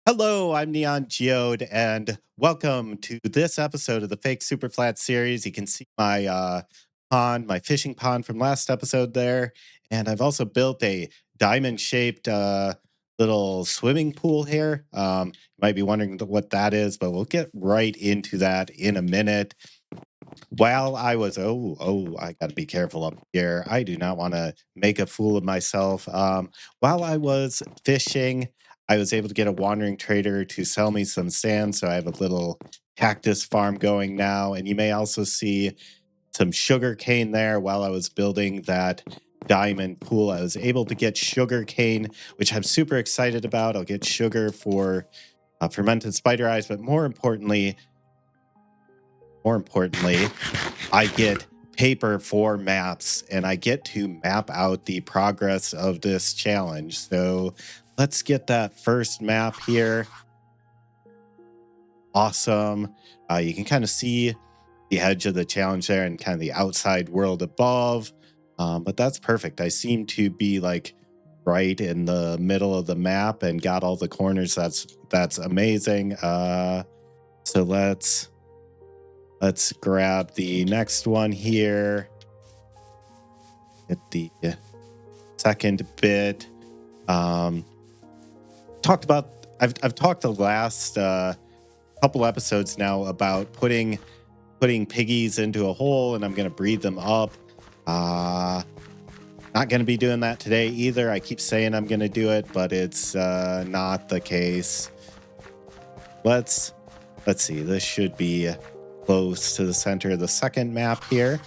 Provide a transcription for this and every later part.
Hello, I'm Neon Geode, and welcome to this episode of the Fake Superflat series. You can see my pond, my fishing pond from last episode there, and I've also built a diamond-shaped little swimming pool here. You might be wondering what that is, but we'll get right into that in a minute. While I was I got to be careful up here. I do not want to make a fool of myself. While I was fishing, I was able to get a wandering trader to sell me some sand, so I have a little cactus farm going now. And you may also see some sugar cane there. While I was building that diamond pool, I was able to get sugar cane, which I'm super excited about. I'll get sugar for fermented spider eyes, but more importantly, I get paper for maps and I get to map out the progress of this challenge. So let's get that first map here. Awesome. You can kind of see the edge of the challenge there and kind of the outside world above. But that's perfect. I seem to be like right in the middle of the map and got all the corners. That's amazing. So let's grab the next one here. Get the second bit. Talked about. I've talked the last couple episodes now about putting piggies into a hole, and I'm going to breed them up. Not going to be doing that today either. I keep saying I'm going to do it, but it's not the case. Let's see. This should be close to the center of the second map here.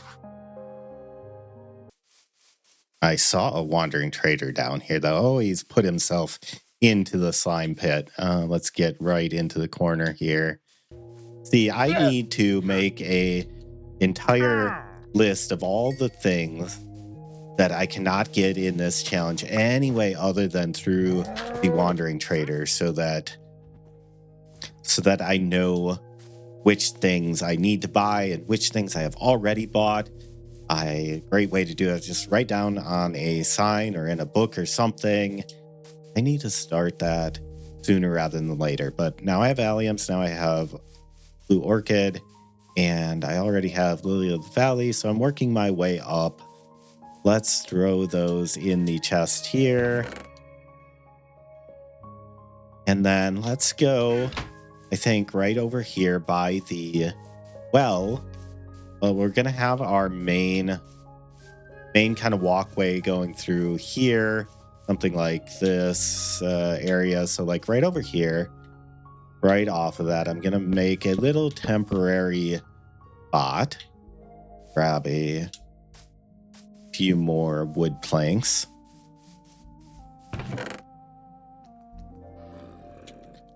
I saw a wandering trader down here, though. Oh, he's put himself into the slime pit. Let's get right into the corner here. See, I need to make a entire list of all the things that I cannot get in this challenge any way other than through the wandering trader, so that I know which things I need to buy and which things I have already bought. A great way to do it is just write down on a sign or in a book or something. I need to start that sooner rather than later. But now I have alliums, now I have blue orchid, and I already have lily of the valley, so I'm working my way up. Let's throw those in the chest here. And then let's go, I think, right over here by the well. Well, we're going to have our main kind of walkway going through here, something like this area. So like right over here, right off of that, I'm going to make a little temporary spot. Grab a few more wood planks.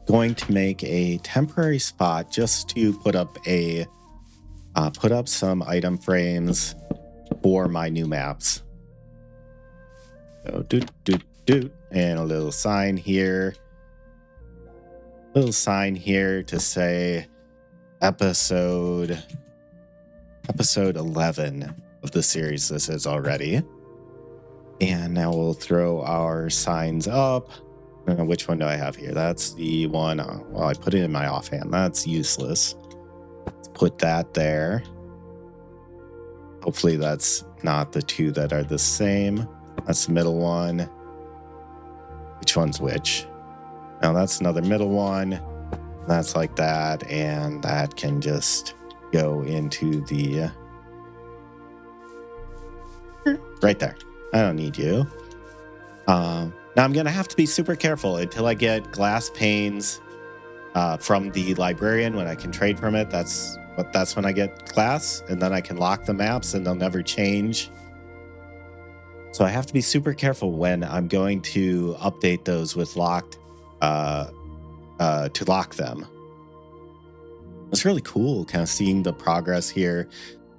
Going to make a temporary spot just to put up some item frames for my new maps. So doot, and a little sign here. To say episode 11 of the series this is already. And now we'll throw our signs up. I don't know, which one do I have here? That's the one. Well, I put it in my offhand. That's useless. Let's put that there. Hopefully that's not the two that are the same. That's the middle one. Which one's which? Now that's another middle one. That's like that. And that can just go into the... right there. I don't need you. Now I'm going to have to be super careful until I get glass panes from the librarian. When I can trade from it, that's when I get glass, and then I can lock the maps and they'll never change. So I have to be super careful when I'm going to update those with locked to lock them. It's really cool kind of seeing the progress here,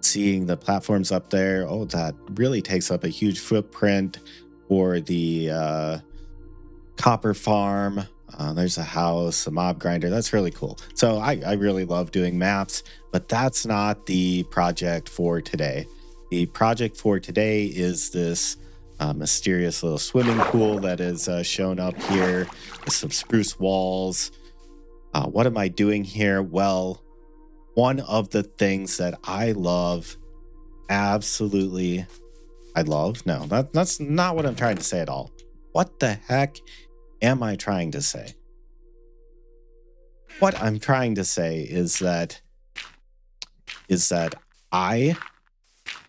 seeing the platforms up there. Oh, that really takes up a huge footprint for the copper farm. There's a house, a mob grinder. That's really cool. So I really love doing maps, but that's not the project for today. The project for today is this mysterious little swimming pool that is shown up here with some spruce walls. What am I doing here? Well, one of the things that I love, absolutely, I love. No, that's not what I'm trying to say at all. What the heck am I trying to say? What I'm trying to say is that I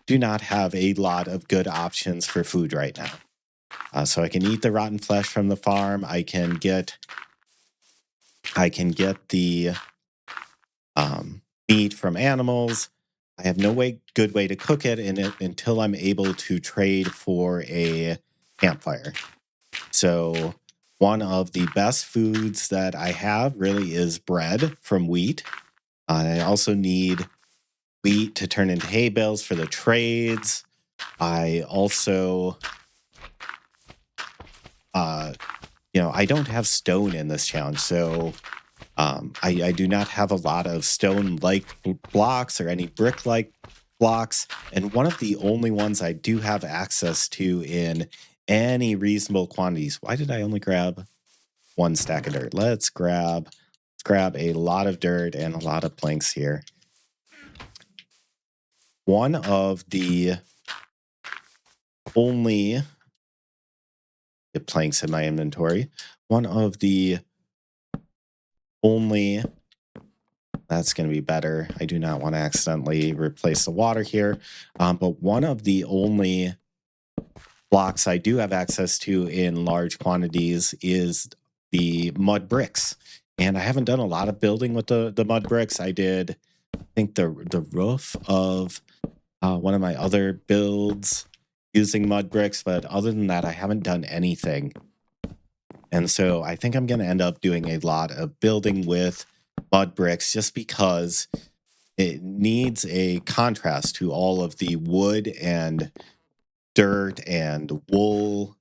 do not have a lot of good options for food right now. So I can eat the rotten flesh from the farm. I can get the meat from animals. I have no good way to cook it until I'm able to trade for a campfire. So one of the best foods that I have really is bread from wheat. I also need wheat to turn into hay bales for the trades. I also, I don't have stone in this challenge, so I do not have a lot of stone-like blocks or any brick-like blocks. And one of the only ones I do have access to in any reasonable quantities. Why did I only grab one stack of dirt? Let's grab a lot of dirt and a lot of planks here. One of the only planks in my inventory. One of the only, that's going to be better. I do not want to accidentally replace the water here. But one of the only blocks I do have access to in large quantities is the mud bricks. And I haven't done a lot of building with the mud bricks. I did, I think, the roof of one of my other builds using mud bricks. But other than that, I haven't done anything. And so I think I'm going to end up doing a lot of building with mud bricks just because it needs a contrast to all of the wood and dirt and wool,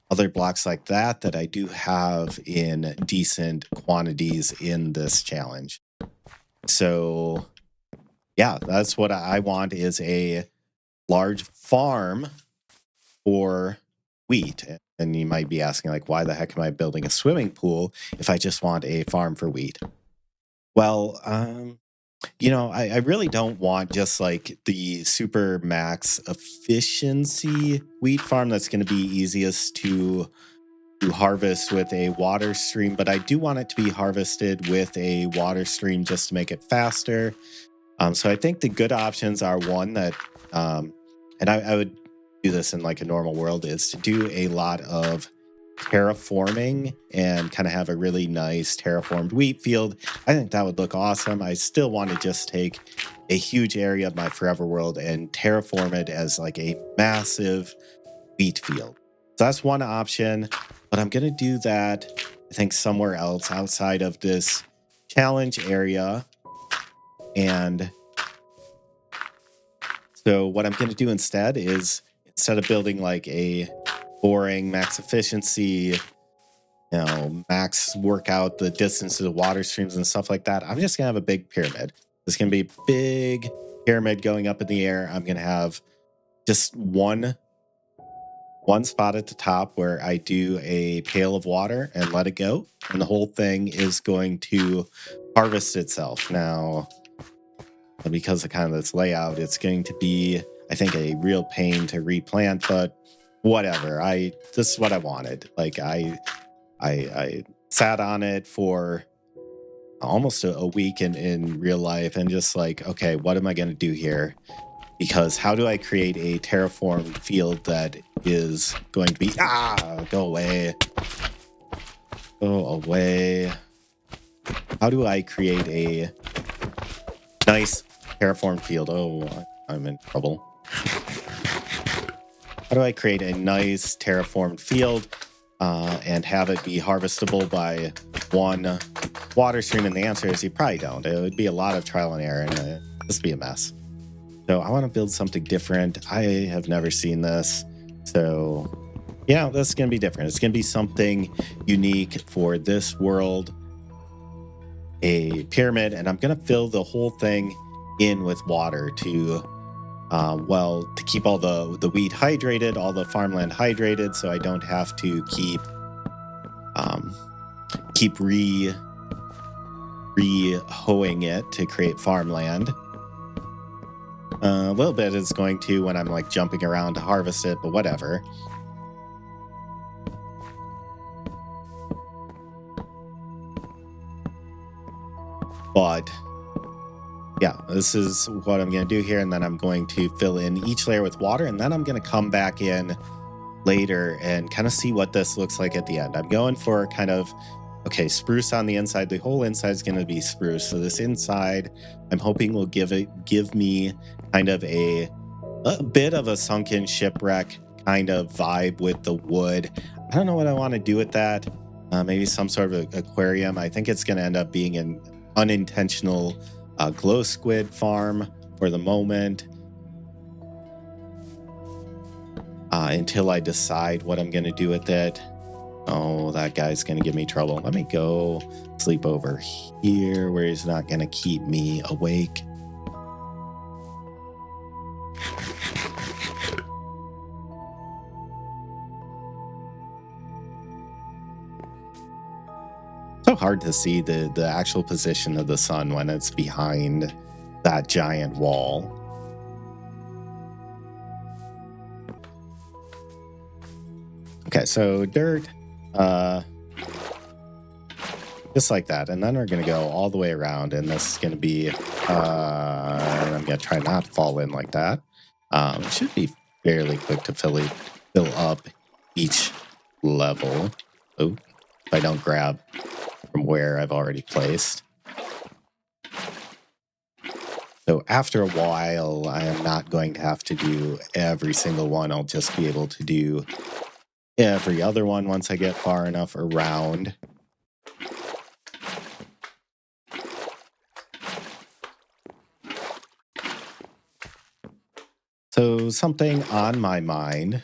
other blocks like that I do have in decent quantities in this challenge. So yeah, that's what I want, is a large farm for wheat. And you might be asking, like, why the heck am I building a swimming pool if I just want a farm for wheat? Well, I really don't want just like the super max efficiency wheat farm that's going to be easiest to harvest with a water stream, but I do want it to be harvested with a water stream just to make it faster. So I think the good options are one that, and I would do this in like a normal world, is to do a lot of terraforming and kind of have a really nice terraformed wheat field. I think that would look awesome. I still want to just take a huge area of my forever world and terraform it as like a massive wheat field. So that's one option, but I'm going to do that, I think, somewhere else outside of this challenge area. And so what I'm going to do instead is, instead of building like a boring max efficiency, max work out the distance to the water streams and stuff like that, I'm just going to have a big pyramid. There's going to be a big pyramid going up in the air. I'm going to have just one spot at the top where I do a pail of water and let it go. And the whole thing is going to harvest itself. Now, because of kind of this layout, it's going to be, I think, a real pain to replant, but whatever. This is what I wanted. Like I sat on it for almost a week in real life and just like, okay, what am I going to do here? Because how do I create a terraformed field that is going to be, go away. Go away. How do I create a nice terraformed field? Oh, I'm in trouble. How do I create a nice terraformed field and have it be harvestable by one water stream? And the answer is you probably don't. It would be a lot of trial and error, and it'd just be a mess. So I want to build something different. I have never seen this. So, this is going to be different. It's going to be something unique for this world. A pyramid, and I'm going to fill the whole thing in with water to well, to keep all the wheat hydrated, all the farmland hydrated, so I don't have to keep re-hoeing it to create farmland. A little bit is going to when I'm like jumping around to harvest it, but whatever. But yeah, this is what I'm going to do here. And then I'm going to fill in each layer with water. And then I'm going to come back in later and kind of see what this looks like at the end. I'm going for kind of, okay, spruce on the inside. The whole inside is going to be spruce. So this inside, I'm hoping will give me kind of a bit of a sunken shipwreck kind of vibe with the wood. I don't know what I want to do with that. Maybe some sort of aquarium. I think it's going to end up being an unintentional glow squid farm for the moment. Until I decide what I'm going to do with it. Oh, that guy's going to give me trouble. Let me go sleep over here where he's not going to keep me awake. So hard to see the actual position of the sun when it's behind that giant wall. Okay, so dirt, just like that. And then we're going to go all the way around, and this is going to be, I'm going to try not to fall in like that. It should be fairly quick to fill up each level. Oh, if I don't grab from where I've already placed. So after a while, I am not going to have to do every single one. I'll just be able to do every other one once I get far enough around. So something on my mind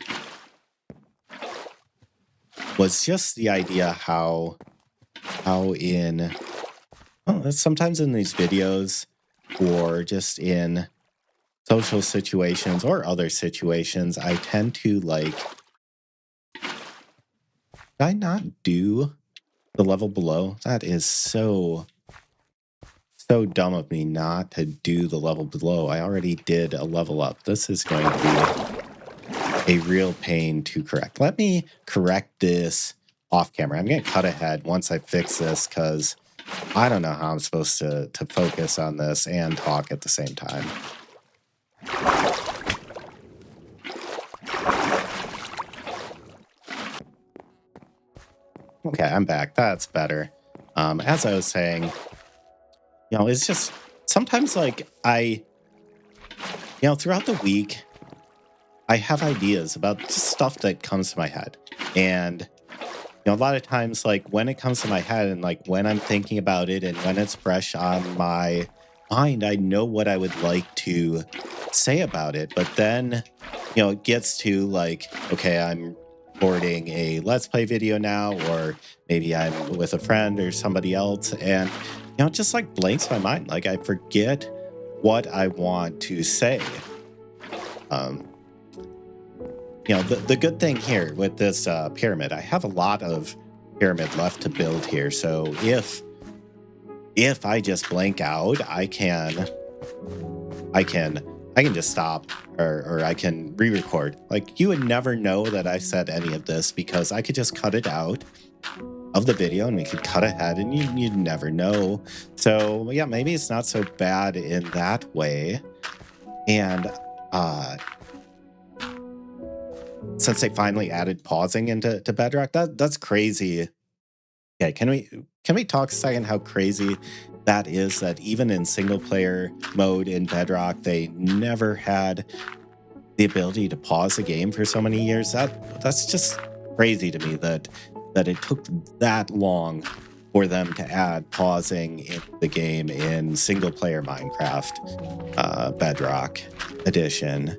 was just the idea how sometimes in these videos or just in social situations or other situations, I tend to like, did I not do the level below? That is so dumb of me not to do the level below. I already did a level up. This is going to be a real pain to correct. Let me correct this off camera. I'm going to cut ahead once I fix this because I don't know how I'm supposed to focus on this and talk at the same time. Okay, I'm back. That's better. As I was saying, it's just sometimes like throughout the week, I have ideas about just stuff that comes to my head. And, a lot of times, like when it comes to my head and like when I'm thinking about it and when it's fresh on my mind, I know what I would like to say about it. But then, it gets to like, okay, I'm recording a Let's Play video now, or maybe I'm with a friend or somebody else. And, it just like blanks my mind. Like I forget what I want to say. The good thing here with this pyramid, I have a lot of pyramid left to build here. So if I just blank out, I can just stop or I can re-record. Like you would never know that I said any of this because I could just cut it out of the video and we could cut ahead and you'd never know. So yeah, maybe it's not so bad in that way. And since they finally added pausing into Bedrock, that's crazy. Okay, can we talk a second how crazy that is, that even in single player mode in Bedrock, they never had the ability to pause a game for so many years? That's just crazy to me that it took that long for them to add pausing in the game in single player Minecraft Bedrock edition.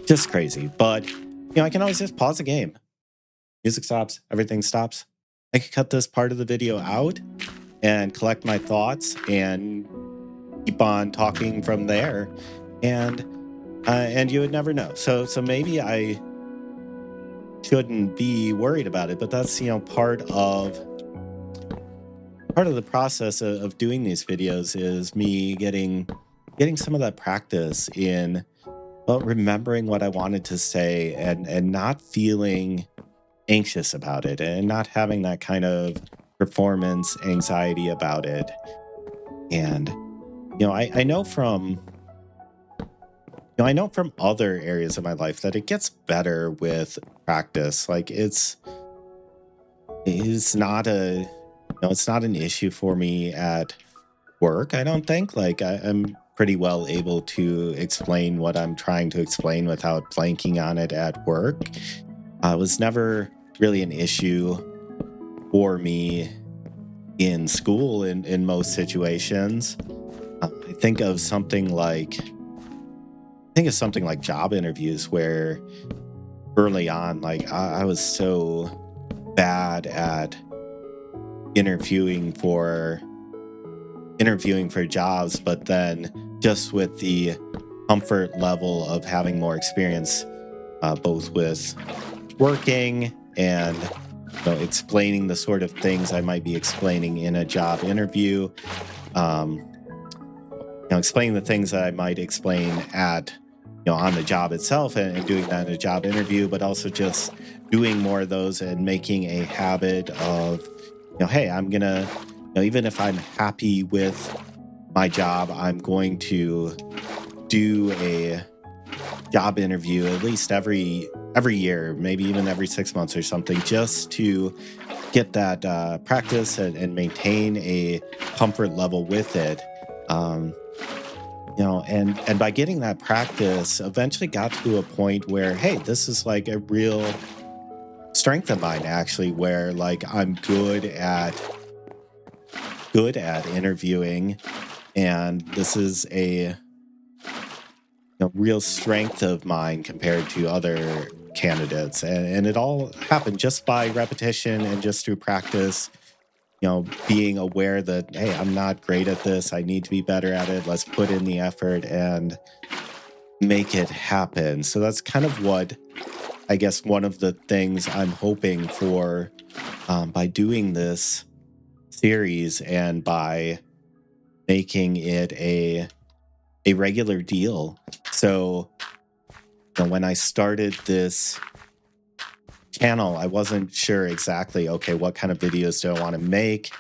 Just crazy. But I can always just pause the game. Music stops, everything stops. I could cut this part of the video out and collect my thoughts and keep on talking from there. And and you would never know. So maybe I shouldn't be worried about it, but that's part of the process of doing these videos is me getting some of that practice in, well, remembering what I wanted to say and not feeling anxious about it and not having that kind of performance anxiety about it. And I know from I know from other areas of my life that it gets better with practice. Like it's not it's not an issue for me at work, I don't think. Like I'm pretty well able to explain what I'm trying to explain without blanking on it at work. It was never really an issue for me in school in most situations. I think of something like job interviews where early on, like I was so bad at interviewing for interviewing for jobs, but then just with the comfort level of having more experience, both with working and explaining the sort of things I might be explaining in a job interview, um, explaining the things that I might explain at on the job itself, and doing that in a job interview, but also just doing more of those and making a habit of hey, I'm gonna even if I'm happy with my job, I'm going to do a job interview at least every year, maybe even every 6 months or something, just to get that practice and maintain a comfort level with it. Um, and by getting that practice, eventually got to a point where, hey, this is like a real strength of mine, actually, where like I'm good at interviewing, and this is a real strength of mine compared to other candidates. And it all happened just by repetition and just through practice, being aware that, hey, I'm not great at this. I need to be better at it. Let's put in the effort and make it happen. So that's kind of what I guess one of the things I'm hoping for, by doing this series and by making it a regular deal. So when I started this channel, I wasn't sure exactly, okay, what kind of videos do I want to make?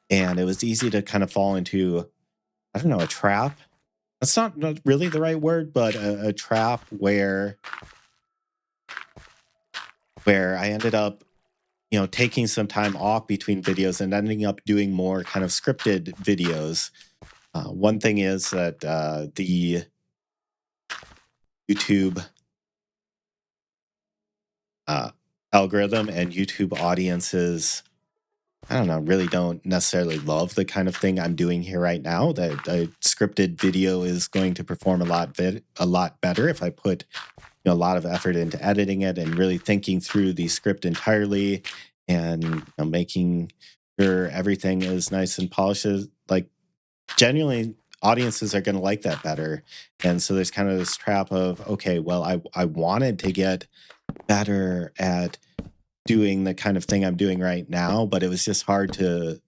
And it was easy to kind of fall into, I don't know, a trap. That's not really the right word, but a trap where I ended up, taking some time off between videos and ending up doing more kind of scripted videos. One thing is that the YouTube uh, algorithm and YouTube audiences, I don't know, really don't necessarily love the kind of thing I'm doing here right now. That a scripted video is going to perform a lot better if I put a lot of effort into editing it and really thinking through the script entirely, and making sure everything is nice and polished. Like genuinely, audiences are going to like that better. And so there's kind of this trap of, okay, well, I wanted to get better at doing the kind of thing I'm doing right now, but it was just hard to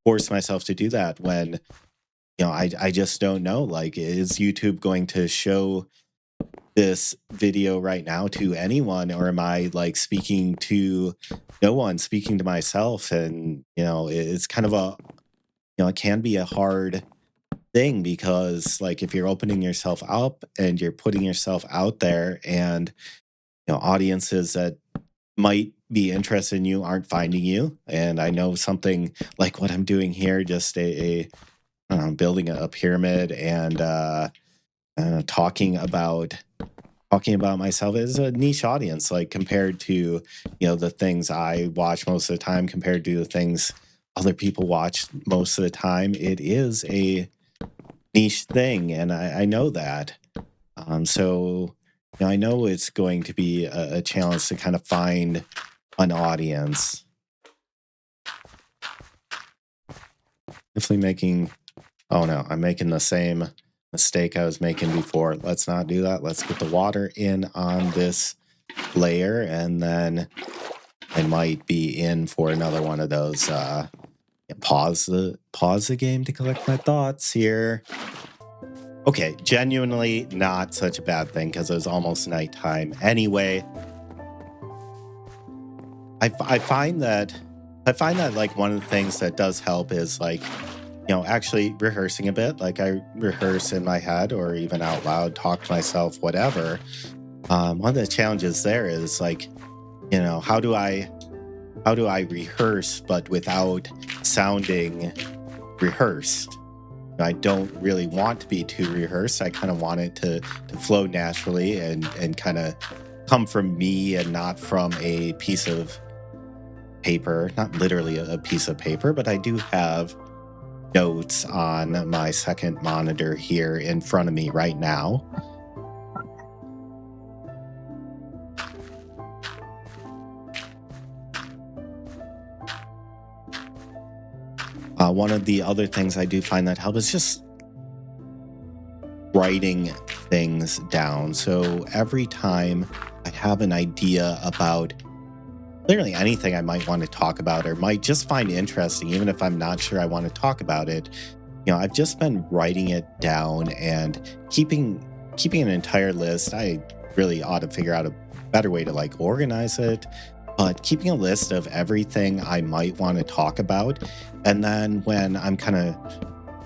force myself to do that when I just don't know. Like, is YouTube going to show this video right now to anyone, or am I like speaking to no one, speaking to myself? And it's kind of a it can be a hard thing, because like if you're opening yourself up and you're putting yourself out there, and audiences that might be interested in you aren't finding you. And I know something like what I'm doing here, just building a pyramid and talking about myself, is a niche audience, like compared to the things I watch most of the time, compared to the things other people watch most of the time. It is a niche thing, and I know that. So I know it's going to be a challenge to kind of find an audience. Definitely making. Oh no, I'm making the same mistake I was making before. Let's not do that. Let's get the water in on this layer, and then I might be in for another one of those pause the game to collect my thoughts here. Okay, genuinely not such a bad thing because it was almost nighttime anyway. I find that like one of the things that does help is like, you know, actually rehearsing a bit. Like I rehearse in my head or even out loud, talk to myself, whatever. One of the challenges there is like, you know, how do I rehearse but without sounding rehearsed? I don't really want to be too rehearsed. I kind of want it to flow naturally and kind of come from me and not from a piece of paper, not literally a piece of paper, but I do have notes on my second monitor here in front of me right now. One of the other things I do find that help is just writing things down. So every time I have an idea about literally anything I might want to talk about or might just find interesting, even if I'm not sure I want to talk about it, you know, I've just been writing it down and keeping an entire list. I really ought to figure out a better way to like organize it, but keeping a list of everything I might want to talk about. And then when I'm kind of,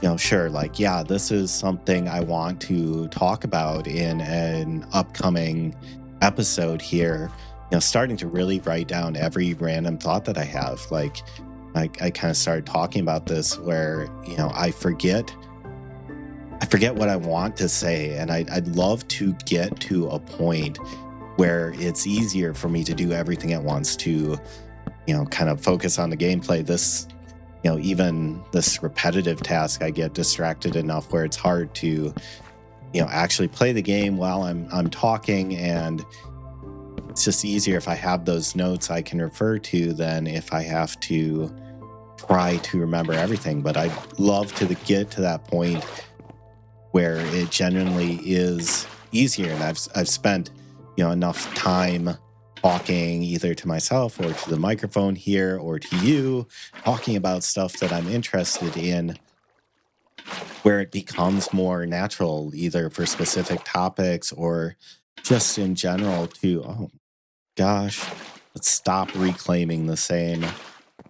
you know, sure, like, yeah, this is something I want to talk about in an upcoming episode here, you know, starting to really write down every random thought that I have. Like, I kind of started talking about this where, you know, I forget what I want to say. And I'd love to get to a point where it's easier for me to do everything at once, to, you know, kind of focus on the gameplay. This, you know, even this repetitive task, I get distracted enough where it's hard to, you know, actually play the game while I'm talking. And it's just easier if I have those notes I can refer to than if I have to try to remember everything. But I'd love to get to that point where it genuinely is easier. And I've spent, you know, enough time talking either to myself or to the microphone here or to you, talking about stuff that I'm interested in, where it becomes more natural, either for specific topics or just in general to, oh gosh, let's stop reclaiming the same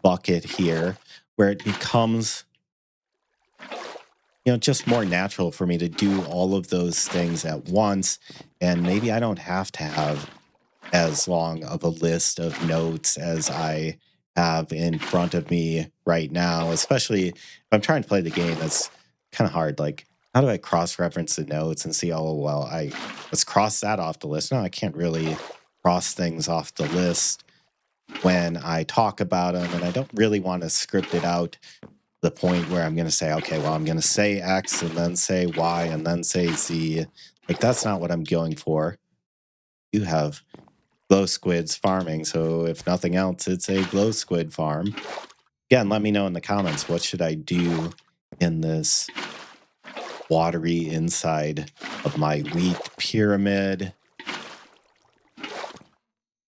bucket here, where it becomes, you know, just more natural for me to do all of those things at once. And maybe I don't have to have as long of a list of notes as I have in front of me right now, especially if I'm trying to play the game. It's kind of hard. Like, how do I cross-reference the notes and see, oh, well, let's cross that off the list? No, I can't really cross things off the list when I talk about them, and I don't really want to script it out to the point where I'm going to say, okay, well, I'm going to say X and then say Y and then say Z. Like, that's not what I'm going for. You have glow squids farming, so if nothing else, it's a glow squid farm. Again, let me know in the comments, what should I do in this watery inside of my wheat pyramid?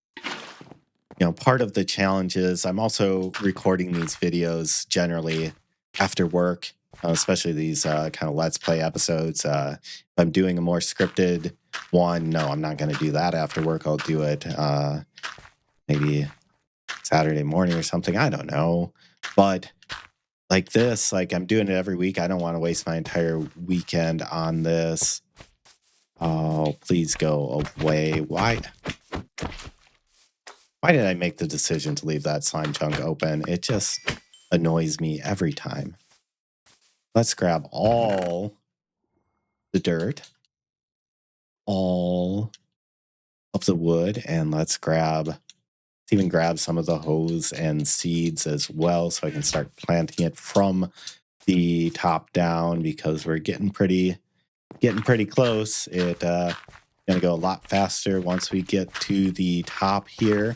You know, part of the challenge is I'm also recording these videos generally after work, especially these kind of Let's Play episodes. If I'm doing a more scripted one, no, I'm not going to do that after work. I'll do it maybe Saturday morning or something. I don't know. But like this, like I'm doing it every week. I don't want to waste my entire weekend on this. Oh, please go away. Why did I make the decision to leave that slime chunk open? It just annoys me every time. Let's grab all the dirt, all of the wood, and let's even grab some of the hose and seeds as well, so I can start planting it from the top down, because we're getting pretty close. It gonna go a lot faster once we get to the top here.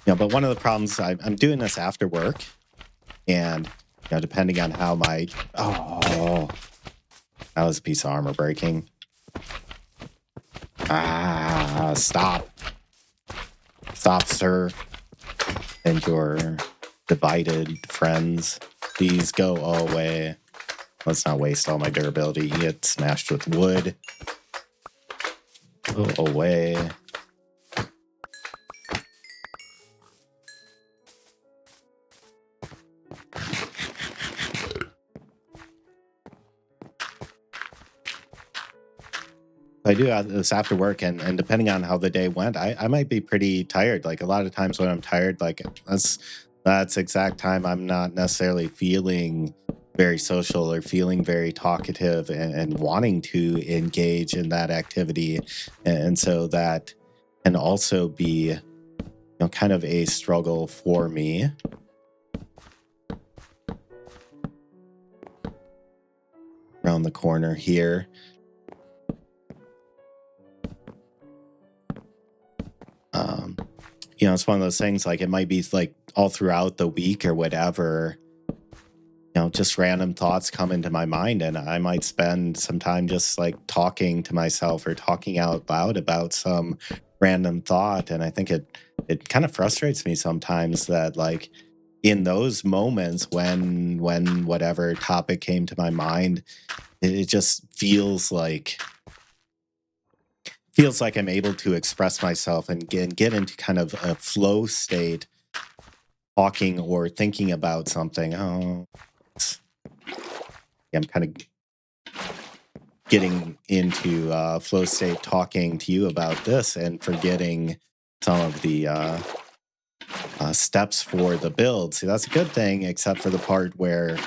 You know, but one of the problems, I'm doing this after work, and you know, depending on how my That was a piece of armor breaking. Ah, stop. Stop, sir. And your divided friends. Please go away. Let's not waste all my durability. Get smashed with wood. Go away. I do this after work, and depending on how the day went, I might be pretty tired. Like a lot of times when I'm tired, like that's exact time I'm not necessarily feeling very social or feeling very talkative and wanting to engage in that activity. And so that can also be, you know, kind of a struggle for me. Around the corner here. You know, it's one of those things, like it might be like all throughout the week or whatever, you know, just random thoughts come into my mind, and I might spend some time just like talking to myself or talking out loud about some random thought. And I think it kind of frustrates me sometimes that, like, in those moments when whatever topic came to my mind, it just feels like I'm able to express myself and get into kind of a flow state, talking or thinking about something. Oh, I'm kind of getting into flow state talking to you about this and forgetting some of the steps for the build. See, that's a good thing, except for the part where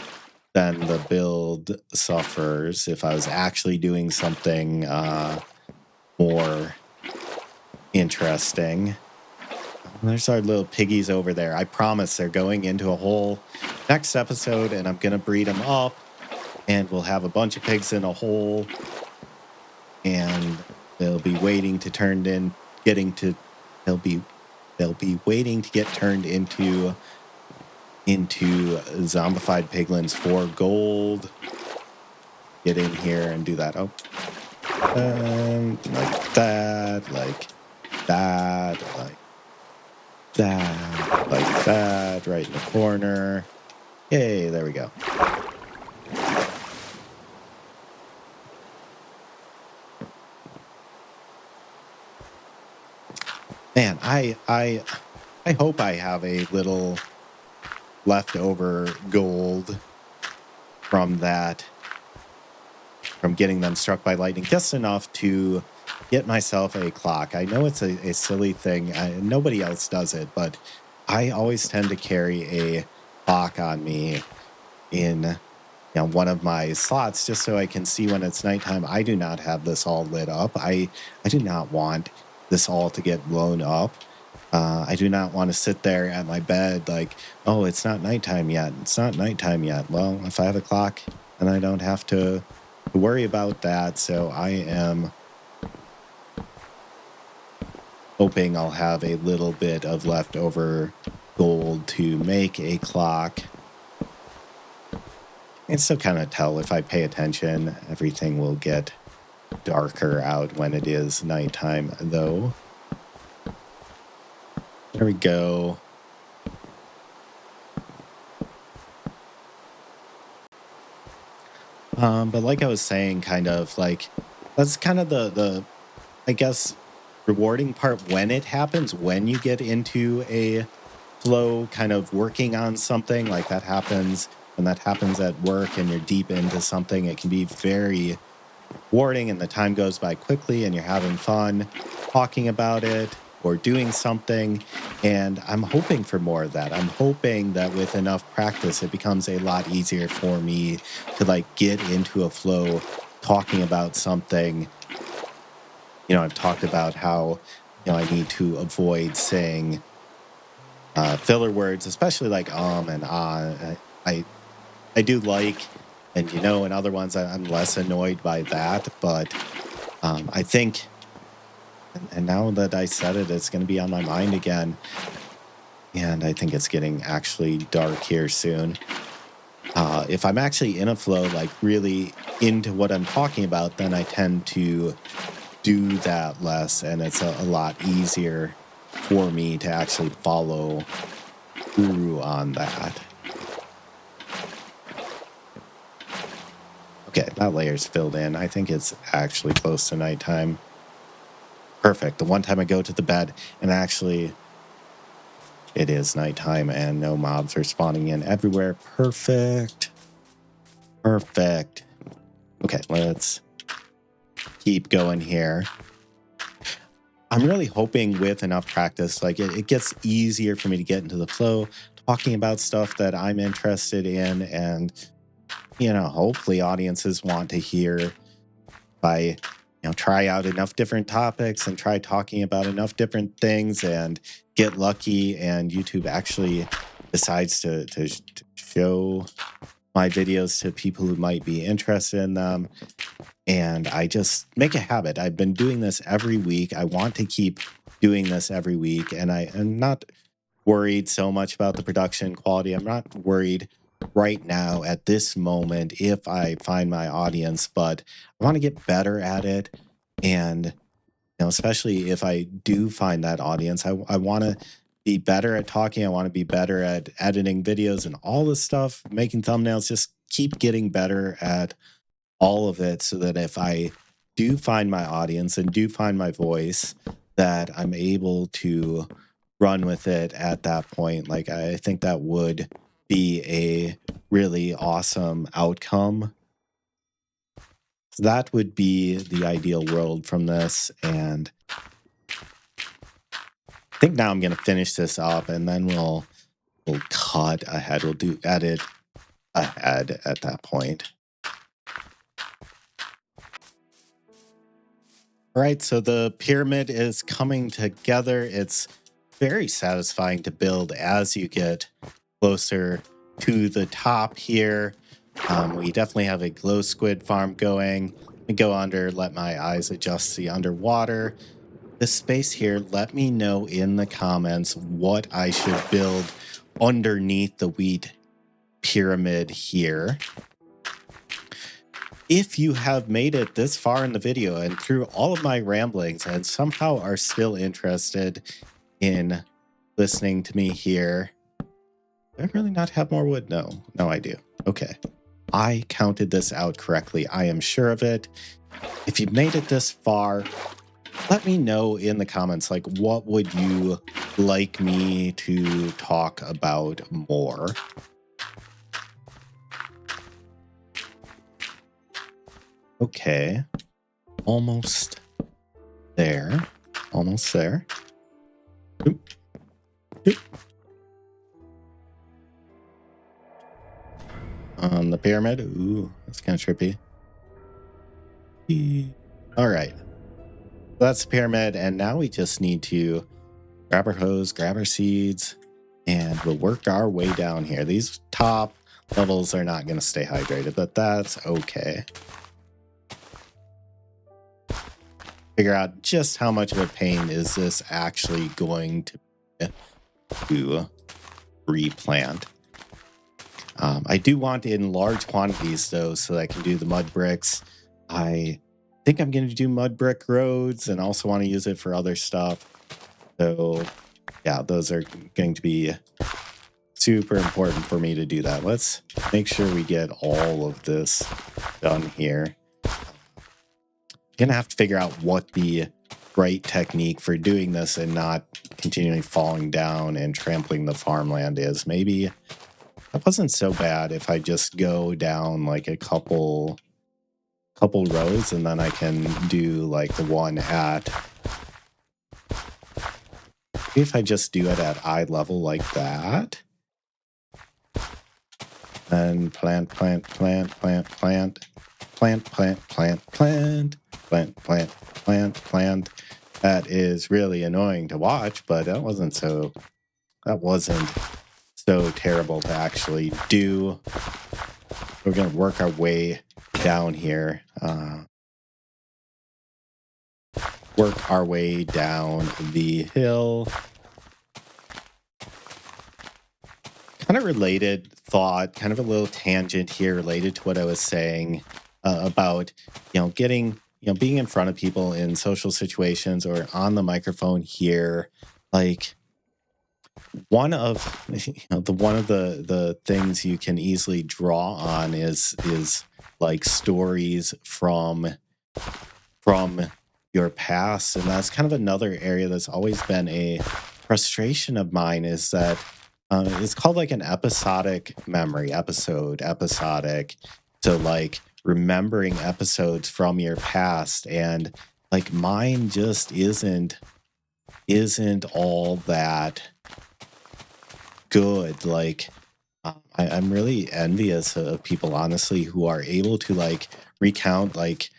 then the build suffers if I was actually doing something more interesting. There's our little piggies over there. I promise they're going into a hole next episode, and I'm going to breed them up, and we'll have a bunch of pigs in a hole, and they'll be waiting to turn in, they'll be waiting to get turned into zombified piglins for gold. Get in here and do that. Oh, like that, like that, like that, right in the corner. Yay, there we go. Man, I hope I have a little leftover gold from that, from getting them struck by lightning, just enough to get myself a clock. I know it's a silly thing. Nobody else does it, but I always tend to carry a clock on me in, you know, one of my slots, just so I can see when it's nighttime. I do not have this all lit up. I do not want this all to get blown up. I do not want to sit there at my bed like, oh, it's not nighttime yet. It's not nighttime yet. Well, if I have a clock, then I don't have to worry about that. So I am hoping I'll have a little bit of leftover gold to make a clock. I can still kind of tell if I pay attention. Everything will get darker out when it is nighttime, though. There we go. But like I was saying, kind of like, that's kind of the I guess rewarding part when it happens, when you get into a flow, kind of working on something like that happens. When that happens at work and you're deep into something, it can be very rewarding, and the time goes by quickly, and you're having fun talking about it or doing something. And I'm hoping for more of that. I'm hoping that with enough practice, it becomes a lot easier for me to like get into a flow talking about something. You know, I've talked about how, you know, I need to avoid saying filler words, especially like and I do like, and you know, in other ones I'm less annoyed by that, but I think, and now that I said it, it's going to be on my mind again, and I think it's getting actually dark here soon. If I'm actually in a flow, like really into what I'm talking about, then I tend to do that less, and it's a lot easier for me to actually follow through on that. Okay, that layer's filled in. I think it's actually close to nighttime. Perfect. The one time I go to the bed and actually it is nighttime and no mobs are spawning in everywhere. Perfect. Perfect. Okay, let's keep going here. I'm really hoping with enough practice, like it gets easier for me to get into the flow, talking about stuff that I'm interested in. And, hopefully audiences want to hear by, try out enough different topics and try talking about enough different things and get lucky. And YouTube actually decides to show my videos to people who might be interested in them. And I just make a habit. I've been doing this every week. I want to keep doing this every week. And I am not worried so much about the production quality. I'm not worried right now at this moment if I find my audience, but I want to get better at it. And, especially if I do find that audience, I want to be better at talking. I want to be better at editing videos and all this stuff, making thumbnails, just keep getting better at all of it so that if I do find my audience and do find my voice, that I'm able to run with it at that point. Like, I think that would be a really awesome outcome. So that would be the ideal world from this. And I think now I'm going to finish this up and then we'll cut ahead. We'll do edit ahead at that point. All right, so the pyramid is coming together. It's very satisfying to build as you get closer to the top here. We definitely have a glow squid farm going. We go under, let my eyes adjust the underwater. This space here, let me know in the comments what I should build underneath the wheat pyramid here. If you have made it this far in the video and through all of my ramblings and somehow are still interested in listening to me here, do I really not have more wood? No, I do. Okay. I counted this out correctly. I am sure of it. If you've made it this far, let me know in the comments, like, what would you like me to talk about more? Okay. Almost there. Almost there. Oop. Oop. On the pyramid. Ooh, that's kind of trippy. All right. That's the pyramid. And now we just need to grab our hose, grab our seeds, and we'll work our way down here. These top levels are not going to stay hydrated, but that's okay. Figure out just how much of a pain is this actually going to be to replant. I do want in large quantities though, so that I can do the mud bricks. I think I'm going to do mud brick roads and also want to use it for other stuff. So yeah, those are going to be super important for me to do that. Let's make sure we get all of this done here. Gonna have to figure out what the right technique for doing this and not continually falling down and trampling the farmland is. Maybe that wasn't so bad if I just go down like a couple rows and then I can do like the one at, maybe if I just do it at eye level like that. And plant, plant, plant, plant, plant, plant, plant, plant, plant, plant, plant, plant, plant. That is really annoying to watch, but that wasn't so terrible to actually do. We're gonna work our way down here. Work our way down the hill. kind of related thought, kind of a little tangent here related to what I was saying about, getting, being in front of people in social situations or on the microphone here. Like one of one of the things you can easily draw on is like stories from your past, and that's kind of another area that's always been a frustration of mine, is that it's called like an episodic memory, episodic. So like remembering episodes from your past, and like mine just isn't all that good. Like I'm really envious of people, honestly, who are able to like recount like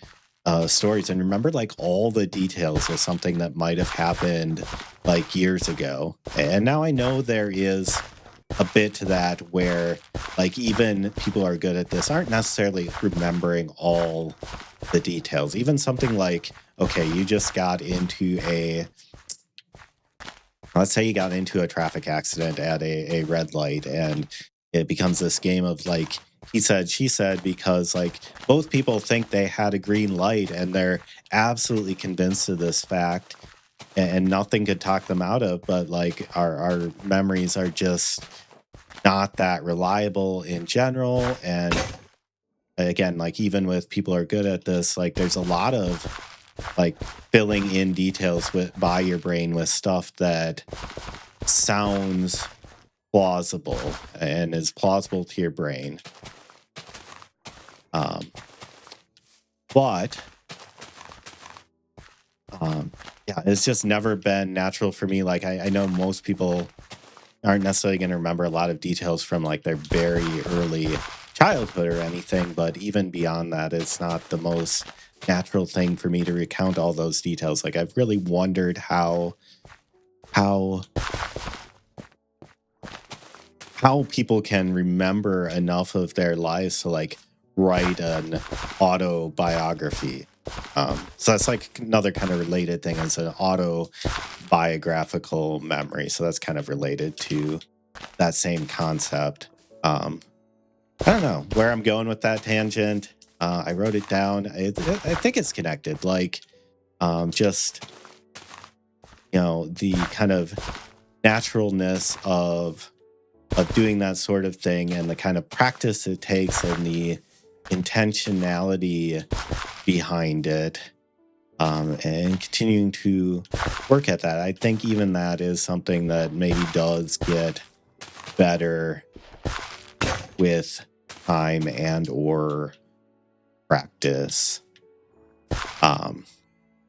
stories and remember like all the details of something that might have happened like years ago. And now I know there is a bit to that where like even people are good at this aren't necessarily remembering all the details. Even something like, okay, you just got into a let's say you got into a traffic accident at a red light, and it becomes this game of like he said she said, because like both people think they had a green light and they're absolutely convinced of this fact, and nothing could talk them out of, but like our memories are just not that reliable in general. And again, like even with people who are good at this, like there's a lot of like filling in details with by your brain with stuff that sounds plausible and is plausible to your brain. Um, but yeah, it's just never been natural for me. Like I know most people aren't necessarily going to remember a lot of details from like their very early childhood or anything, but even beyond that, it's not the most natural thing for me to recount all those details. Like I've really wondered how how people can remember enough of their lives to like write an autobiography. So that's like another kind of related thing, is an autobiographical memory. So that's kind of related to that same concept. Um, I don't know where I'm going with that tangent. I wrote it down. I think it's connected. Like just the kind of naturalness of doing that sort of thing, and the kind of practice it takes, and the intentionality behind it, and continuing to work at that. I think even that is something that maybe does get better with time and or practice, um,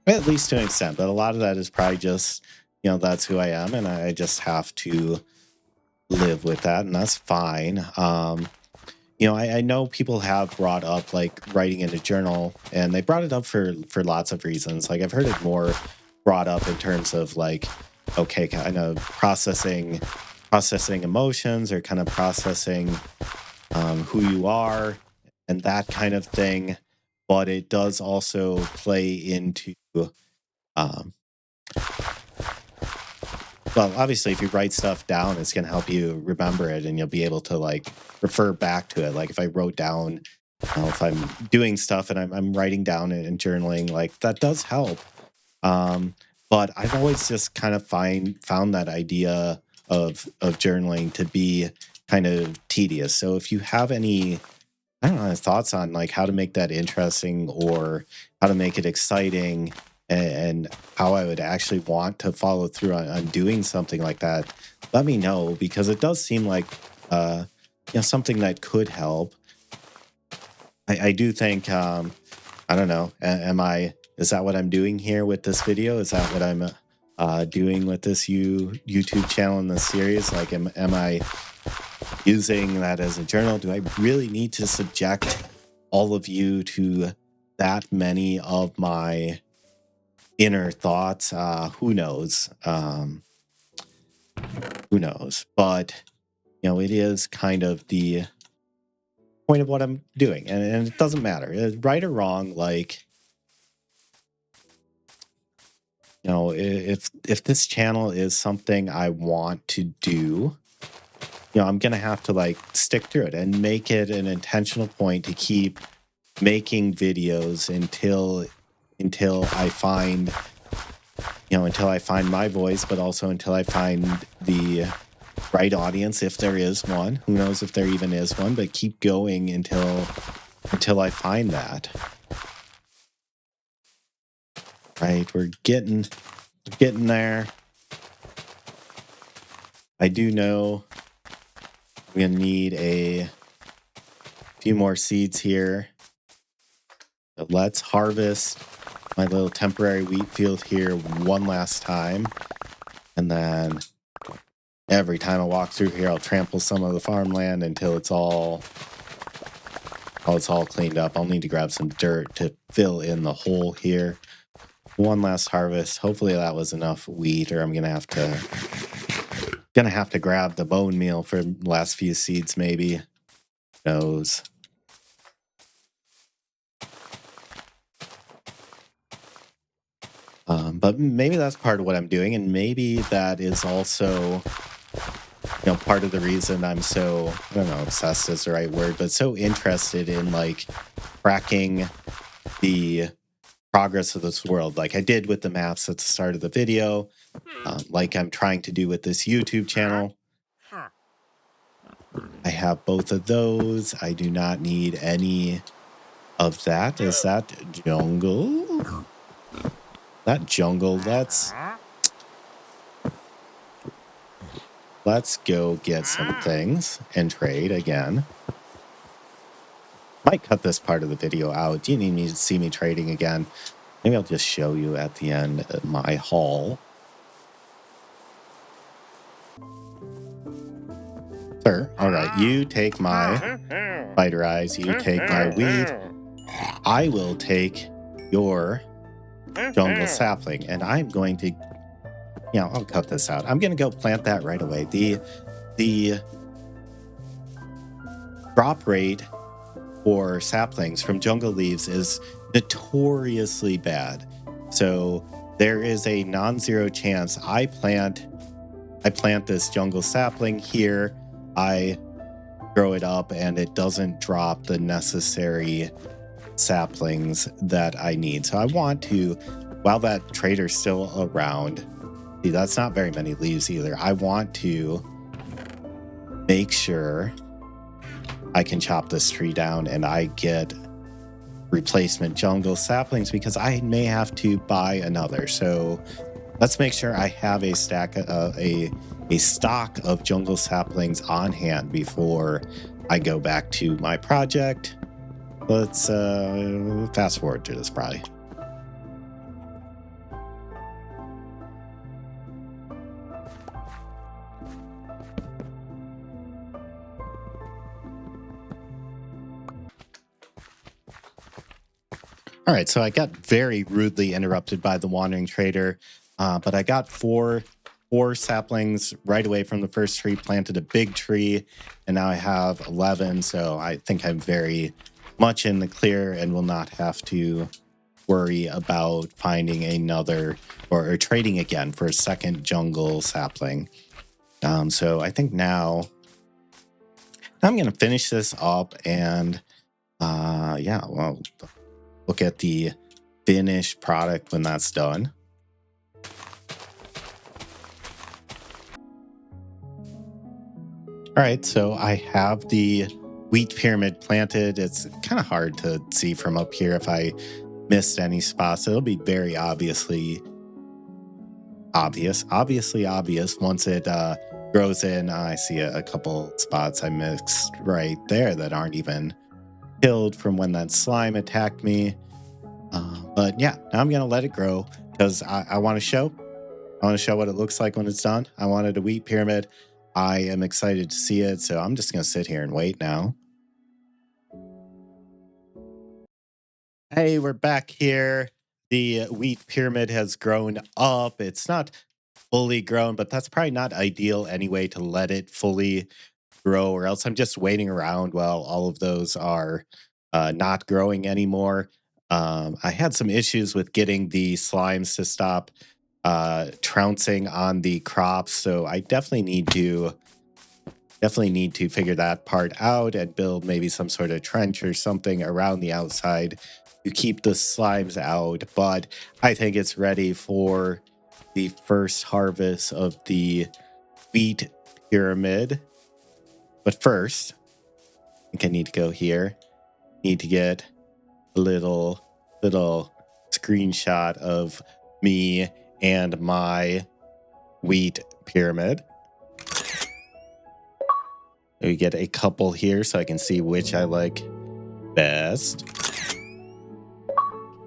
at least to an extent. But a lot of that is probably just, that's who I am, and I just have to live with that, and that's fine. I know people have brought up like writing in a journal, and they brought it up for lots of reasons. Like I've heard it more brought up in terms of like, okay, kind of processing emotions, or kind of processing who you are, and that kind of thing. But it does also play into um, well, obviously, if you write stuff down, it's going to help you remember it, and you'll be able to like refer back to it. Like if I wrote down, if I'm doing stuff and I'm writing down and journaling, like that does help. Um, but I've always just kind of found that idea of journaling to be kind of tedious. So if you have any, I don't know, thoughts on like how to make that interesting, or how to make it exciting, and how I would actually want to follow through on doing something like that, let me know, because it does seem like uh, something that could help. I do think I don't know. Am I? Is that what I'm doing here with this video? Is that what I'm doing with this YouTube channel in this series? Like, am I using that as a journal? Do I really need to subject all of you to that many of my inner thoughts? Who knows? Who knows? But it is kind of the point of what I'm doing, and it doesn't matter, right or wrong. Like, if this channel is something I want to do, I'm gonna have to like stick through it and make it an intentional point to keep making videos until I find until I find my voice, but also until I find the right audience, if there is one. Who knows if there even is one, but keep going until I find that. Right, we're getting there. I do know we're gonna need a few more seeds here. But let's harvest my little temporary wheat field here one last time. And then every time I walk through here, I'll trample some of the farmland until it's all cleaned up. I'll need to grab some dirt to fill in the hole here. One last harvest. Hopefully that was enough wheat, or I'm gonna have to grab the bone meal for the last few seeds, maybe. Who knows? But maybe that's part of what I'm doing, and maybe that is also part of the reason I'm so, I don't know, obsessed is the right word, but so interested in like tracking the progress of this world, like I did with the maps at the start of the video, like I'm trying to do with this YouTube channel. I have both of those. I do not need any of that. Is that jungle? That jungle. Let's go get some things and trade again. Might cut this part of the video out. Do you need me to see me trading again? Maybe I'll just show you at the end of my haul. Sir, all right, you take my spider eyes, you take my weed. I will take your jungle sapling, and I'm going to, I'll cut this out. I'm going to go plant that right away. The drop rate for saplings from jungle leaves is notoriously bad. So there is a non-zero chance I plant this jungle sapling here, I grow it up, and it doesn't drop the necessary saplings that I need. So I want to, while that trader's still around, see, that's not very many leaves either. I want to make sure I can chop this tree down and I get replacement jungle saplings, because I may have to buy another. So let's make sure I have a stock of jungle saplings on hand before I go back to my project. Let's fast forward to this probably. All right, so I got very rudely interrupted by the wandering trader, but I got four saplings right away from the first tree, planted a big tree, and now I have 11. So I think I'm very much in the clear and will not have to worry about finding another or trading again for a second jungle sapling. So I think now I'm going to finish this up and look at the finished product when that's done. All right, so I have the wheat pyramid planted. It's kind of hard to see from up here if I missed any spots. It'll be very obviously obvious once it grows in. I see a couple spots I missed right there that aren't even killed from when that slime attacked me. But yeah, now I'm gonna let it grow because I want to show what it looks like when it's done. I wanted a wheat pyramid. I am excited to see it, so I'm just gonna sit here and wait now. Hey, we're back here. The wheat pyramid has grown up. It's not fully grown, but that's probably not ideal anyway to let it fully grow, or else I'm just waiting around while all of those are not growing anymore. I had some issues with getting the slimes to stop trouncing on the crops, so I definitely need to Definitely need to figure that part out and build maybe some sort of trench or something around the outside to keep the slimes out. But I think it's ready for the first harvest of the wheat pyramid. But first, I think I need to go here. Need to get a little screenshot of me and my wheat pyramid. We get a couple here so I can see which I like best.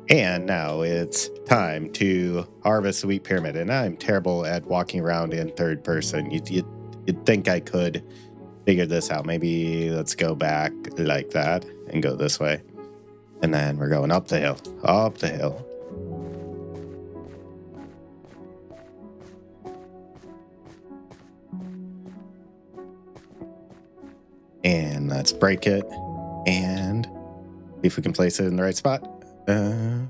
And now it's time to harvest the wheat pyramid. And I'm terrible at walking around in third person. You'd think I could figure this out. Maybe let's go back like that and go this way. And then we're going up the hill, up the hill. And let's break it and see if we can place it in the right spot. And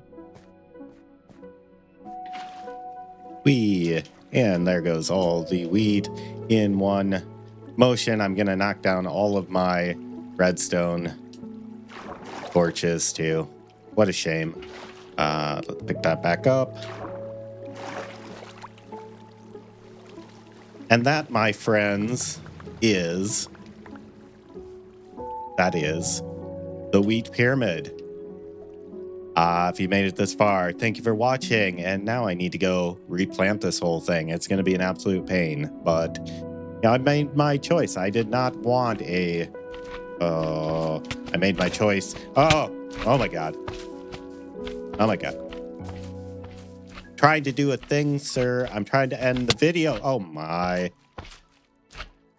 there goes all the wheat in one motion. I'm going to knock down all of my redstone torches too. What a shame. Let's pick that back up. And that, my friends, is the wheat pyramid. If you made it this far, thank you for watching. And now I need to go replant this whole thing. It's going to be an absolute pain, but I made my choice. I did not want a... I made my choice. Oh my God. Oh my God. Trying to do a thing, sir. I'm trying to end the video. Oh my.